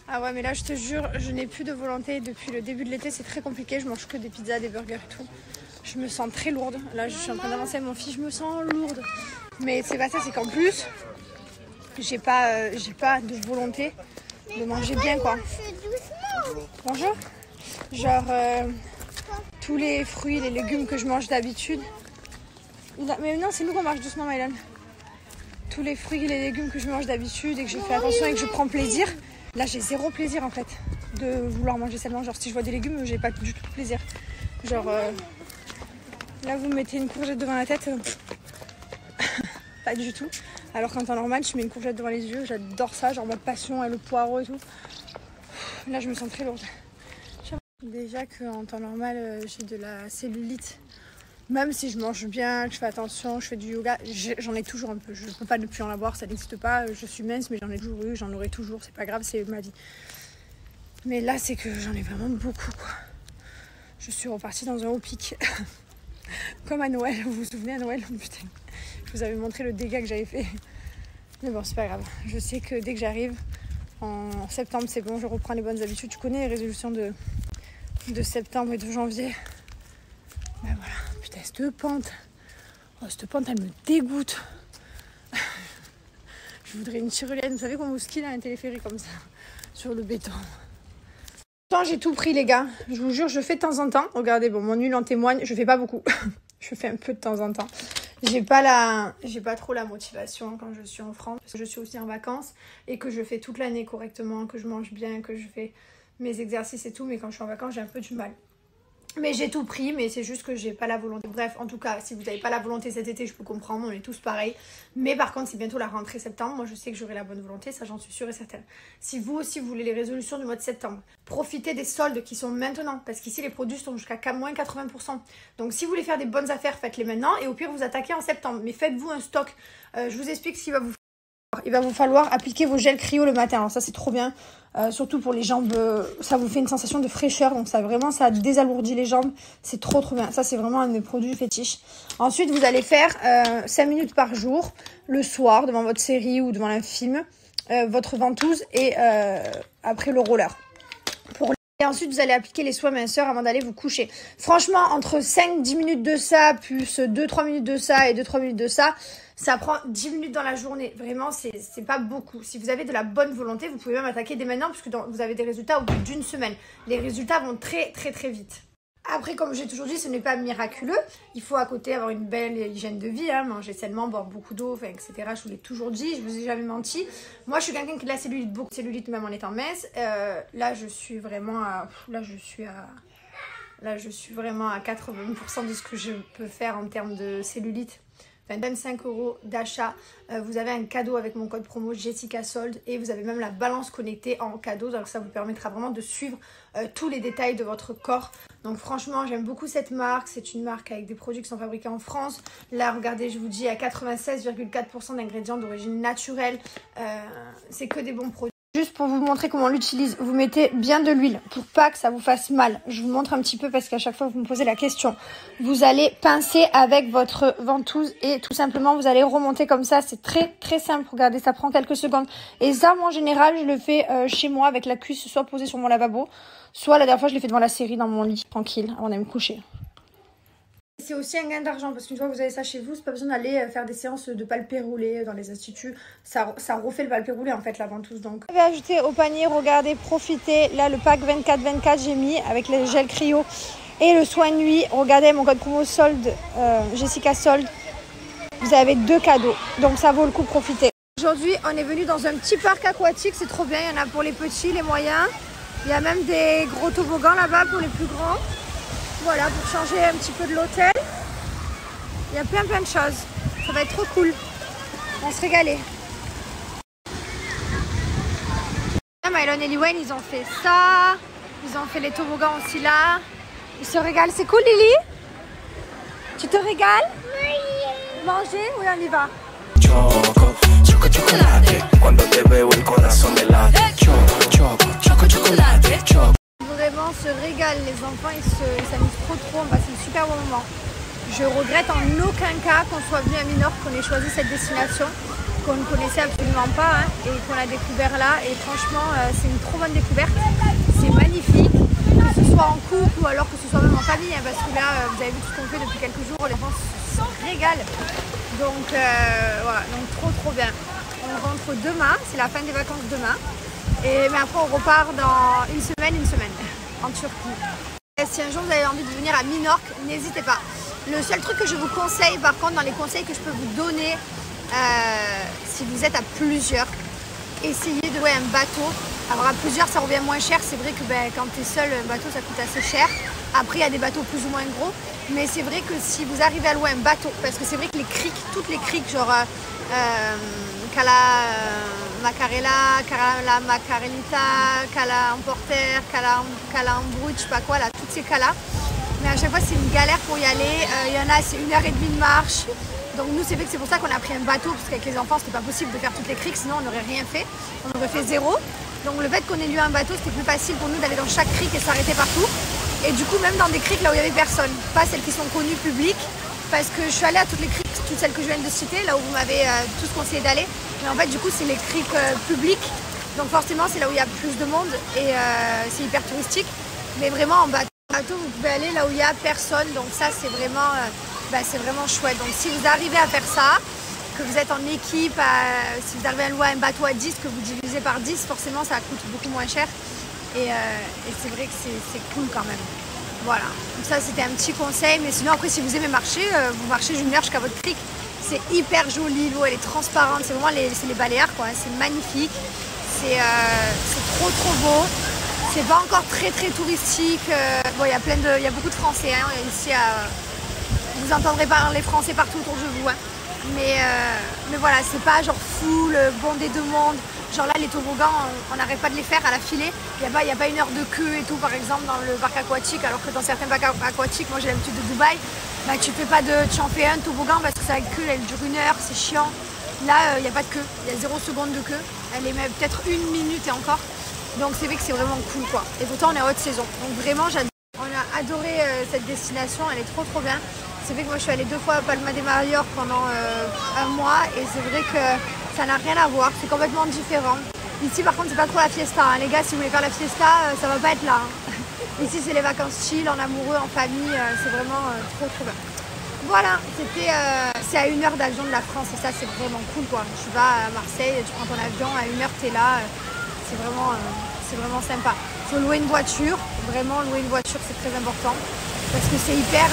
Ah ouais, mais là je te jure, je n'ai plus de volonté depuis le début de l'été, c'est très compliqué, je mange que des pizzas, des burgers et tout. Je me sens très lourde. Là je suis en train d'avancer avec mon fils, je me sens lourde. Mais c'est pas ça, c'est qu'en plus, j'ai pas de volonté de manger bien quoi. Bonjour. Genre tous les fruits, les légumes que je mange d'habitude. Mais non, c'est nous qu'on marche doucement, Mylan. Tous les fruits et les légumes que je mange d'habitude et que je fais attention et que je prends plaisir. Là, j'ai zéro plaisir en fait de vouloir manger sainement. Genre, si je vois des légumes, j'ai pas du tout de plaisir. Genre, là, vous me mettez une courgette devant la tête, pas du tout. Alors qu'en temps normal, je mets une courgette devant les yeux. J'adore ça, genre ma passion et le poireau et tout. Là, je me sens très lourde. Déjà qu'en temps normal, j'ai de la cellulite. Même si je mange bien, que je fais attention, je fais du yoga, j'en ai toujours un peu. Je ne peux pas ne plus en avoir, ça n'existe pas. Je suis mince, mais j'en ai toujours eu, j'en aurai toujours. C'est pas grave, c'est ma vie. Mais là, c'est que j'en ai vraiment beaucoup, quoi. Je suis repartie dans un haut pic. Comme à Noël, vous vous souvenez à Noël? Putain, je vous avais montré le dégât que j'avais fait. Mais bon, c'est pas grave. Je sais que dès que j'arrive, en septembre, c'est bon, je reprends les bonnes habitudes. Tu connais les résolutions de septembre et de janvier. Ben voilà. Putain, cette pente, elle me dégoûte. Je voudrais une tyrolienne. Vous savez qu'on vous skie dans un téléphérique comme ça, sur le béton. J'ai tout pris, les gars. Je vous jure, je fais de temps en temps. Regardez, bon, mon huile en témoigne. Je fais pas beaucoup. Je fais un peu de temps en temps. J'ai pas trop la motivation quand je suis en France. Parce que je suis aussi en vacances et que je fais toute l'année correctement, que je mange bien, que je fais mes exercices et tout. Mais quand je suis en vacances, j'ai un peu du mal. Mais j'ai tout pris, mais c'est juste que j'ai pas la volonté. Bref, en tout cas, si vous n'avez pas la volonté cet été, je peux comprendre, on est tous pareils. Mais par contre, c'est bientôt la rentrée septembre. Moi, je sais que j'aurai la bonne volonté, ça j'en suis sûre et certaine. Si vous aussi, vous voulez les résolutions du mois de septembre, profitez des soldes qui sont maintenant. Parce qu'ici, les produits sont jusqu'à moins 80%. Donc, si vous voulez faire des bonnes affaires, faites-les maintenant. Et au pire, vous attaquez en septembre. Mais faites-vous un stock. Je vous explique ce qu'il va vous faire. Il va vous falloir appliquer vos gels cryo le matin. Alors ça, c'est trop bien. Surtout pour les jambes, ça vous fait une sensation de fraîcheur, donc ça désalourdit les jambes, c'est trop bien. Ça, c'est vraiment un de mes produits fétiches. Ensuite, vous allez faire 5 minutes par jour, le soir, devant votre série ou devant un film, votre ventouse et après le roller. Et ensuite, vous allez appliquer les soins minceurs avant d'aller vous coucher. Franchement, entre 5-10 minutes de ça, plus 2-3 minutes de ça et 2-3 minutes de ça, ça prend 10 minutes dans la journée. Vraiment, c'est pas beaucoup. Si vous avez de la bonne volonté, vous pouvez même attaquer dès maintenant puisque vous avez des résultats au bout d'une semaine. Les résultats vont très vite. Après, comme j'ai toujours dit, ce n'est pas miraculeux. Il faut à côté avoir une belle hygiène de vie, hein, manger sainement, boire beaucoup d'eau, etc. Je vous l'ai toujours dit, je vous ai jamais menti. Moi, je suis quelqu'un qui a de la cellulite, beaucoup de cellulite même en étant mince. Là, je suis vraiment à 80% de ce que je peux faire en termes de cellulite. 25 € d'achat, vous avez un cadeau avec mon code promo Jessica Sold et vous avez même la balance connectée en cadeau, donc ça vous permettra vraiment de suivre tous les détails de votre corps. Donc franchement, j'aime beaucoup cette marque, c'est une marque avec des produits qui sont fabriqués en France. Là, regardez, je vous dis, à 96,4% d'ingrédients d'origine naturelle, c'est que des bons produits. Juste pour vous montrer comment on l'utilise, vous mettez bien de l'huile pour pas que ça vous fasse mal. Je vous montre un petit peu parce qu'à chaque fois vous me posez la question. Vous allez pincer avec votre ventouse et tout simplement vous allez remonter comme ça. C'est très simple. Regardez, ça prend quelques secondes. Et ça, moi, en général, je le fais chez moi avec la cuisse soit posée sur mon lavabo, soit la dernière fois je l'ai fait devant la série dans mon lit, tranquille, avant d'aller me coucher. C'est aussi un gain d'argent parce qu'une fois que vous avez ça chez vous, c'est pas besoin d'aller faire des séances de palpé roulé dans les instituts. Ça refait le palpé roulé en fait, la ventouse. Donc, je vais ajouter au panier, regardez, profitez. Là, le pack 24-24, j'ai mis avec les gels cryo et le soin nuit. Regardez mon code promo solde, Jessica Sold. Vous avez 2 cadeaux, donc ça vaut le coup, profitez. Aujourd'hui, on est venu dans un petit parc aquatique, c'est trop bien. Il y en a pour les petits, les moyens. Il y a même des gros toboggans là-bas pour les plus grands. Voilà, pour changer un petit peu de l'hôtel. Il y a plein de choses. Ça va être trop cool. On va se régaler. Mylan et Liwen, ils ont fait ça. Ils ont fait les toboggans aussi là. Ils se régalent. C'est cool, Lily? Tu te régales? Oui. Manger? Oui, on y va. Choco chocolate. Quando te veo el corazón me late. Choco chocolate. Vraiment se régale, les enfants ils s'amusent trop, on passe un super bon moment. Je regrette en aucun cas qu'on soit venu à Minorque, qu'on ait choisi cette destination. qu'on ne connaissait absolument pas hein, et qu'on a découvert là. Et franchement, c'est une trop bonne découverte. C'est magnifique, que ce soit en couple ou alors que ce soit même en famille, hein, parce que là, vous avez vu tout ce qu'on fait depuis quelques jours, les enfants se régalent. Donc voilà, donc trop bien. On rentre demain, c'est la fin des vacances demain. Mais après, on repart dans une semaine en Turquie. Et si un jour vous avez envie de venir à Minorque, n'hésitez pas. Le seul truc que je vous conseille, par contre, dans les conseils que je peux vous donner, si vous êtes à plusieurs, essayez de louer un bateau. Alors à plusieurs, ça revient moins cher. C'est vrai que quand tu es seul, un bateau, ça coûte assez cher. Après, il y a des bateaux plus ou moins gros. Mais c'est vrai que si vous arrivez à louer un bateau, parce que c'est vrai que les criques, toutes les criques, genre Cala Macarella, Cala Macarelita, Cala Emporter, Cala Embruch, je sais pas quoi, là, toutes ces calas. Mais à chaque fois, c'est une galère pour y aller. Il y en a, c'est 1h30 de marche. Donc nous, c'est vrai que c'est pour ça qu'on a pris un bateau, parce qu'avec les enfants, c'était pas possible de faire toutes les criques, sinon on n'aurait rien fait. On aurait fait zéro. Donc le fait qu'on ait lu un bateau, c'était plus facile pour nous d'aller dans chaque crique et s'arrêter partout. Et du coup, même dans des criques là où il y avait personne, pas celles qui sont connues publiques, parce que je suis allée à toutes les criques, toutes celles que je viens de citer, là où vous m'avez tous conseillé d'aller. Mais en fait, du coup, c'est les criques publiques. Donc forcément, c'est là où il y a plus de monde et c'est hyper touristique. Mais vraiment, en bateau, vous pouvez aller là où il n'y a personne. Donc ça, c'est vraiment chouette. Donc si vous arrivez à faire ça, que vous êtes en équipe, si vous arrivez à louer un bateau à 10, que vous divisez par 10, forcément, ça coûte beaucoup moins cher. Et c'est vrai que c'est cool quand même. Voilà, donc ça c'était un petit conseil, mais sinon après si vous aimez marcher, vous marchez d'une heure jusqu'à votre crique. C'est hyper joli, l'eau elle est transparente, c'est vraiment les Baléares quoi, c'est magnifique, c'est trop beau. C'est pas encore très touristique, bon il y a beaucoup de Français hein, ici, vous entendrez parler français partout autour de vous. Hein. Mais voilà, c'est pas genre full, bondé de monde. Genre là, les toboggans, on n'arrête pas de les faire à la filée. Il n'y a pas une heure de queue et tout, par exemple, dans le parc aquatique. Alors que dans certains parcs aquatiques, moi j'ai l'habitude de Dubaï, tu en fais un toboggan parce que sa queue, elle dure 1 heure, c'est chiant. Là, il n'y a pas de queue, il y a 0 seconde de queue. Elle est même peut-être 1 minute et encore. Donc c'est vrai que c'est vraiment cool, quoi. Et pourtant, on est en haute saison. Donc vraiment, on a adoré cette destination, elle est trop bien. C'est vrai que moi je suis allée 2 fois à Palma de Mallorca pendant 1 mois et c'est vrai que ça n'a rien à voir, c'est complètement différent. Ici par contre c'est pas trop la fiesta, hein. Les gars si vous voulez faire la fiesta, ça va pas être là. Hein. Ici c'est les vacances chill, en amoureux, en famille, c'est vraiment trop bien. Voilà, c'est à 1 heure d'avion de la France et ça c'est vraiment cool quoi. Tu vas à Marseille, tu prends ton avion, à 1 heure t'es là, c'est vraiment sympa. Il faut louer une voiture, vraiment louer une voiture c'est très important parce que c'est hyper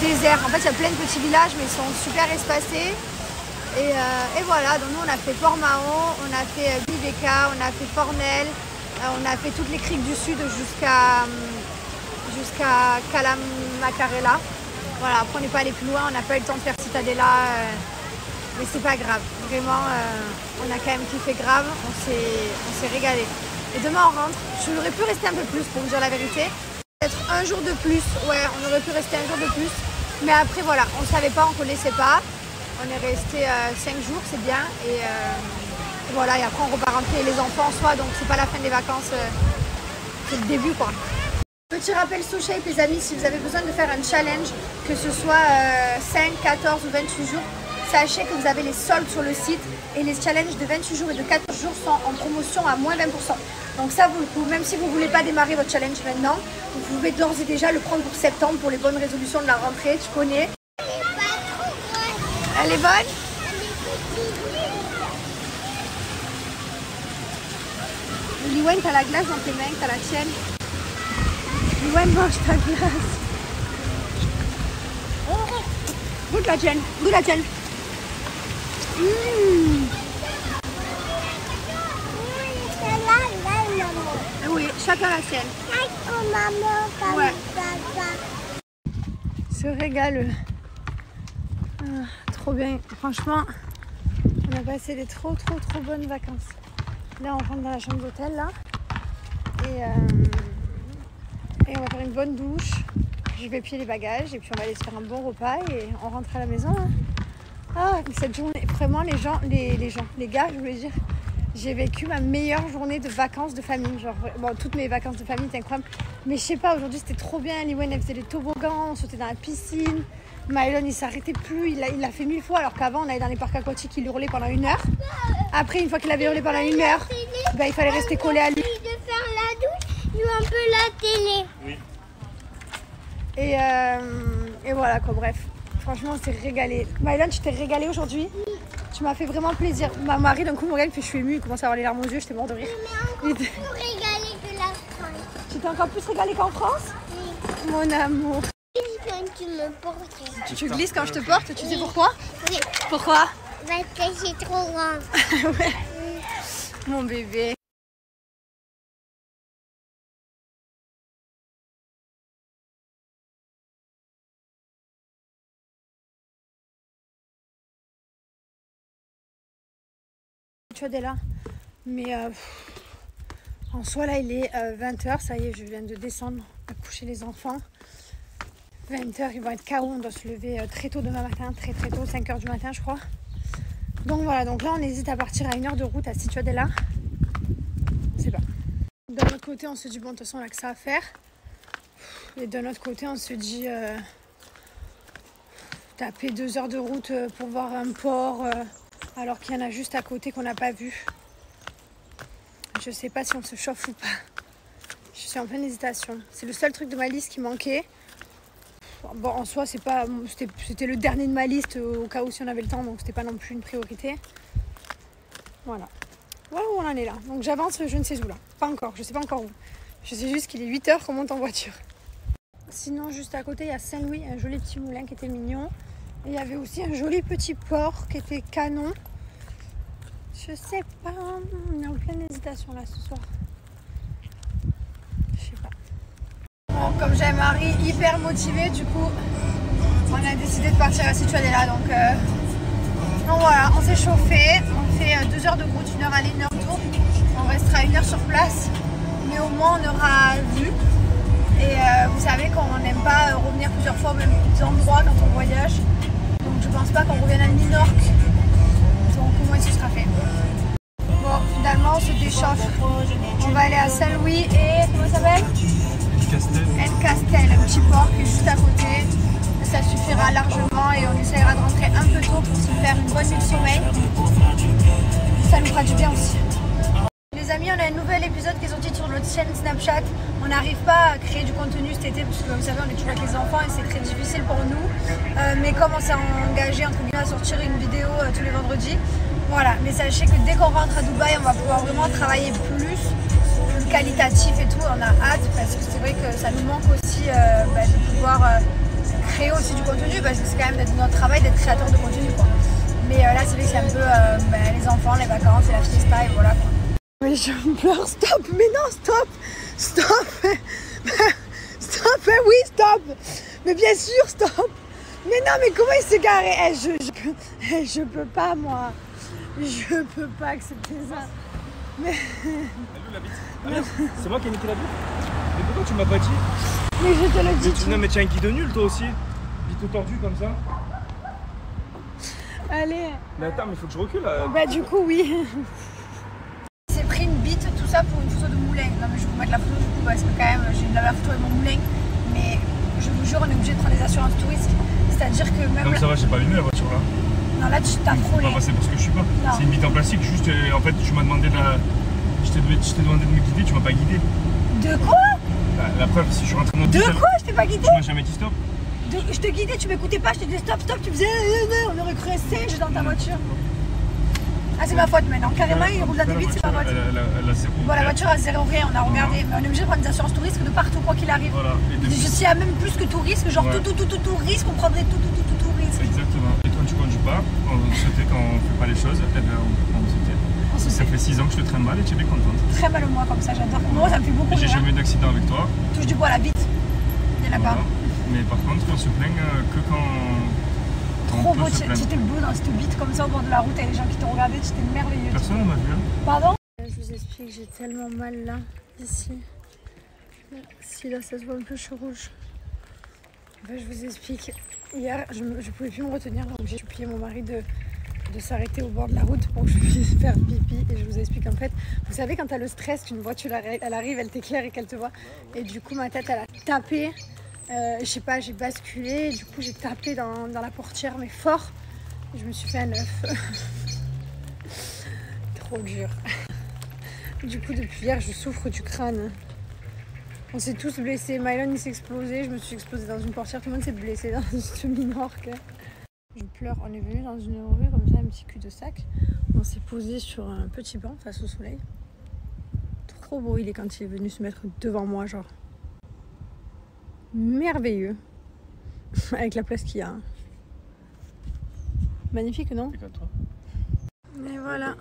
désert. En fait, il y a plein de petits villages, mais ils sont super espacés. Et voilà, donc nous, on a fait Port-Mahon, on a fait Biveka, on a fait Fornel, on a fait toutes les criques du sud jusqu'à Cala Macarella. Voilà, après, on n'est pas allé plus loin, on n'a pas eu le temps de faire Cittadella, mais c'est pas grave. Vraiment, on a quand même kiffé grave, on s'est régalé. Et demain, on rentre. J'aurais pu rester un peu plus, pour vous dire la vérité. Peut-être 1 jour de plus, ouais, on aurait pu rester 1 jour de plus. Mais après, voilà, on ne savait pas, on ne connaissait pas. On est resté 5 jours, c'est bien. Et voilà, et après, on repart rentrer les enfants en soi, donc c'est pas la fin des vacances, c'est le début, quoi. Petit rappel SoShape, les amis, si vous avez besoin de faire un challenge, que ce soit 5, 14 ou 28 jours, sachez que vous avez les soldes sur le site et les challenges de 28 jours et de 14 jours sont en promotion à moins 20%. Donc ça vaut le coup, même si vous ne voulez pas démarrer votre challenge maintenant, vous pouvez d'ores et déjà le prendre pour septembre pour les bonnes résolutions de la rentrée, tu connais. Elle est bonne? Liwen, t'as la glace dans tes mains, t'as la tienne. Liwen, mange ta glace. Goûte la tienne, goûte la tienne. Oui, chacun la sienne. Ouais. Se régale. Trop bien. Franchement, on a passé des trop bonnes vacances. Là, on rentre dans la chambre d'hôtel là. Et on va faire une bonne douche. Je vais plier les bagages et puis on va aller se faire un bon repas et on rentre à la maison. Hein. Ah, cette journée, vraiment les gars, je voulais dire, j'ai vécu ma meilleure journée de vacances de famille. Genre, bon, toutes mes vacances de famille étaient incroyables. Mais je sais pas, aujourd'hui c'était trop bien. Liwen, elle faisait les toboggans, on sautait dans la piscine. Mylon, il s'arrêtait plus, il l'a fait 1000 fois, alors qu'avant, on allait dans les parcs aquatiques, il hurlait pendant 1 heure. Après, une fois qu'il avait hurlé pendant 1 heure, ben, il fallait rester collé à lui. De faire la douche, nous un peu la télé. Oui. Et voilà quoi, bref. Franchement, on s'est régalé. Mylon, tu t'es régalé aujourd'hui? Tu m'as fait vraiment plaisir. Ma mari, d'un coup, me regarde, il fait je suis émue, il commence à avoir les larmes aux yeux, j'étais mort de rire. Mais encore plus régalé que la France. Tu t'es encore plus régalé qu'en France? Oui. Mon amour. Quand tu me portes. Tu glisses quand je te porte, tu sais pourquoi? Oui. Pourquoi? Parce que c'est trop grand. Ouais. Mon bébé. Tu vois, là. Mais en soi, là, il est 20h. Ça y est, je viens de descendre à coucher les enfants. 20h, ils vont être KO. On doit se lever très tôt demain matin, très tôt, 5h du matin, je crois. Donc voilà, donc là, on hésite à partir à 1 heure de route à Ciudadela. Je sais pas. D'un autre côté, on se dit, bon, de toute façon, on a que ça à faire. Et d'un autre côté, on se dit, taper 2 heures de route pour voir un port, alors qu'il y en a juste à côté qu'on n'a pas vu. Je sais pas si on se chauffe ou pas. Je suis en pleine hésitation. C'est le seul truc de ma liste qui manquait. Bon, en soi, c'était le dernier de ma liste au cas où si on avait le temps, donc c'était pas non plus une priorité. Voilà. Voilà où on en est là. Donc j'avance, je ne sais où là. Pas encore, je sais pas encore où. Je sais juste qu'il est 8h qu'on monte en voiture. Sinon, juste à côté, il y a Saint-Louis, un joli petit moulin qui était mignon. Et il y avait aussi un joli petit port qui était canon. Je sais pas, on est en pleine hésitation là ce soir. Je sais pas. Bon, comme j'ai un mari hyper motivé, du coup, on a décidé de partir à Ciudadela. Donc voilà, on s'est chauffé. On fait 2 heures de route, 1 heure aller, 1 heure retour. On restera 1 heure sur place, mais au moins on aura vu. Et vous savez qu'on n'aime pas revenir plusieurs fois au même endroit quand on voyage. Donc je pense pas qu'on revienne à Minorque. Donc au moins ce sera fait. Bon, finalement on se déchauffe. On va aller à Saint-Louis et comment ça s'appelle? El Castel, un petit port qui est juste à côté. Ça suffira largement et on essaiera de rentrer un peu tôt pour se faire une bonne nuit de sommeil. Ça nous fera du bien aussi. Les amis, on a un nouvel épisode qui est sorti sur notre chaîne Snapchat. On n'arrive pas à créer du contenu cet été parce que vous savez on est toujours avec les enfants et c'est très difficile pour nous. Mais comme on s'est engagé entre guillemets à sortir une vidéo tous les vendredis, voilà. Mais sachez que dès qu'on rentre à Dubaï, on va pouvoir vraiment travailler plus qualitatif et tout. On a hâte parce que c'est vrai que ça nous manque aussi de pouvoir créer aussi du contenu parce que c'est quand même notre travail d'être créateur de contenu quoi. Mais là c'est vrai que c'est un peu les enfants, les vacances et la fiesta et voilà quoi. Mais je pleure, stop, mais non, stop, stop, stop, oui, stop, mais bien sûr, stop, mais non, mais comment il s'est garé, je peux pas, moi, je peux pas accepter ça, mais... C'est moi qui ai niqué la bite. Mais pourquoi tu m'as pas dit? Mais je te le dis. Non mais tu as un guide nul toi aussi. Bite tordu comme ça. Allez. Mais attends, mais faut que je recule là. Bah du coup, oui. J'ai pris une bite, tout ça pour une photo de moulin. Non mais je vais vous mettre la photo du coup parce que quand même j'ai la photo avec mon moulin. Mais je vous jure, on est obligé de prendre des assurances touristes. C'est-à-dire que même... Comme ça va, j'ai pas allumé la voiture là. Non là tu t'as frôlé. Je vais pas passer pour ce que je suis pas. C'est une bite en plastique, juste en fait tu m'as demandé je t'ai demandé de me guider, tu m'as pas guidé. De quoi? La preuve, si je suis rentré dans le De quoi? Je t'ai pas guidé? Tu m'as jamais dit stop? Je te guidais, tu m'écoutais pas, je te disais stop, stop, tu faisais on aurait cru un singe dans ta voiture. Ah c'est ma faute maintenant, carrément il roule dans des vides, c'est pas votre. Elle a zéro. Bon la voiture a zéro rien, on a regardé, mais on est obligé de prendre des assurances tout risque de partout quoi qu'il arrive. Voilà. S'il y a même plus que tout risque, genre tout risque, on prendrait tout risque. Exactement. Et toi tu conduis pas, on sautait quand on fait pas les choses, et bien on sautait. Ça fait 6 ans que je te traîne mal et tu es bien contente. Très mal au moi comme ça, j'adore. Moi ça me fait beaucoup. J'ai jamais eu d'accident avec toi. Touche du bois à la bite. Il y en a pas. Mais par contre on se plaint que quand... Trop beau, tu étais beau dans cette bite comme ça au bord de la route et les gens qui te regardaient, tu étais merveilleux. Personne ne m'a vu. Pardon? Je vous explique, j'ai tellement mal là, ici. Si là ça se voit un peu, je suis rouge. Enfin, je vous explique. Hier, je pouvais plus me retenir, donc j'ai supplié mon mari de s'arrêter au bord de la route pour que je puisse faire pipi. Et je vous explique en fait, vous savez quand tu as le stress, qu'une voiture elle arrive, elle t'éclaire et qu'elle te voit. Et du coup ma tête elle a tapé Je sais pas, j'ai basculé, du coup j'ai tapé dans la portière mais fort. Et je me suis fait un œuf. Trop dur. Du coup depuis hier je souffre du crâne. On s'est tous blessés. Mylon il s'est explosé, je me suis explosée dans une portière, tout le monde s'est blessé dans ce Minorque. Je pleure, on est venu dans une rue comme ça, un petit cul-de-sac. On s'est posé sur un petit banc face au soleil. Trop beau il est quand il est venu se mettre devant moi, genre. Merveilleux. Avec la place qu'il y a. Magnifique, non? Et voilà.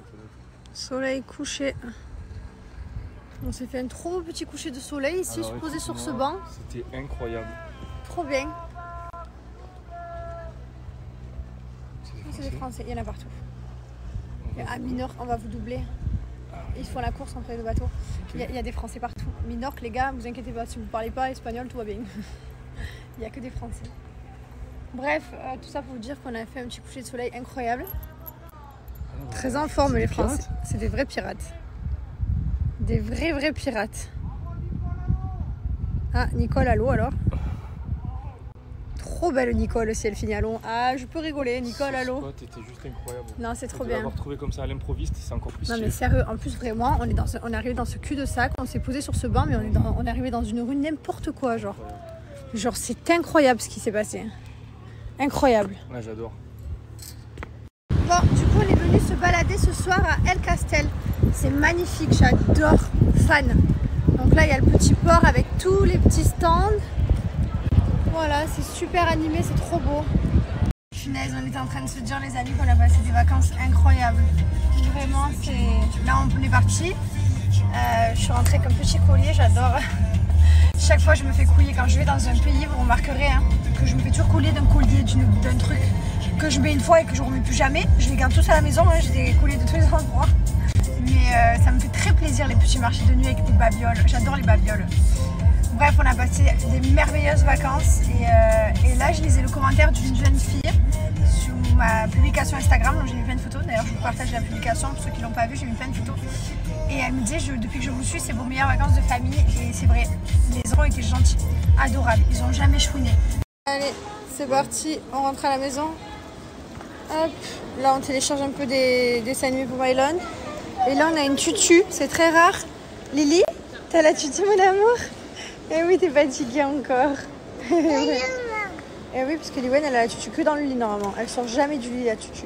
Soleil couché. On s'est fait un trop beau petit coucher de soleil ici, se poser sur ce banc. C'était incroyable. Trop bien. C'est des Français, il y en a partout. À Minorque, on va vous doubler. Ils font la course entre les deux bateaux. Il y a des Français partout. Minorque, les gars, vous inquiétez pas, si vous ne parlez pas espagnol, tout va bien. Il n'y a que des Français. Bref, tout ça pour vous dire qu'on a fait un petit coucher de soleil incroyable. Très en forme les Français. C'est des vrais pirates. Des vrais pirates. Ah, Nicole à l'eau alors. Trop belle Nicole si elle finit à l'eau. Ah, je peux rigoler, Nicole à l'eau. T'étais juste incroyable. Non, c'est trop bien. L'avoir trouvé comme ça à l'improviste, c'est encore plus stylé. Non mais sérieux, en plus vraiment, on est arrivé dans ce cul-de-sac, on s'est posé sur ce banc, mais on est arrivé dans une rue n'importe quoi, genre. Genre c'est incroyable ce qui s'est passé. Incroyable. Ouais, j'adore. Bon, du coup on est venu se balader ce soir à El Castel. C'est magnifique, j'adore, fan. Donc là il y a le petit port avec tous les petits stands. Voilà, c'est super animé, c'est trop beau. Punaise, on était en train de se dire les amis qu'on a passé des vacances incroyables. Vraiment, c'est... Là on est parti. Je suis rentrée comme petit collier, j'adore. Chaque fois je me fais couiller quand je vais dans un pays, vous remarquerez que je me fais toujours couiller d'un collier, d'un truc que je mets une fois et que je ne remets plus jamais. Je les garde tous à la maison, j'ai des colliers de tous les endroits. Mais ça me fait très plaisir les petits marchés de nuit avec des babioles. J'adore les babioles. Bref, on a passé des merveilleuses vacances et là je lisais le commentaire d'une jeune fille sur ma publication Instagram, donc j'ai mis plein de photos. D'ailleurs je vous partage la publication, pour ceux qui ne l'ont pas vue, j'ai mis plein de photos. Et elle me disait, depuis que je vous suis, c'est vos meilleures vacances de famille. Et c'est vrai, les enfants étaient gentils, adorables, ils n'ont jamais chouiné. Allez, c'est parti, on rentre à la maison. Hop, là on télécharge un peu des dessins animés pour Mylon. Et là on a une tutu, c'est très rare. Lily, t'as la tutu mon amour? Eh oui, t'es fatiguée encore. Eh oui, parce que Liwen elle a la tutu que dans le lit normalement. Elle sort jamais du lit la tutu.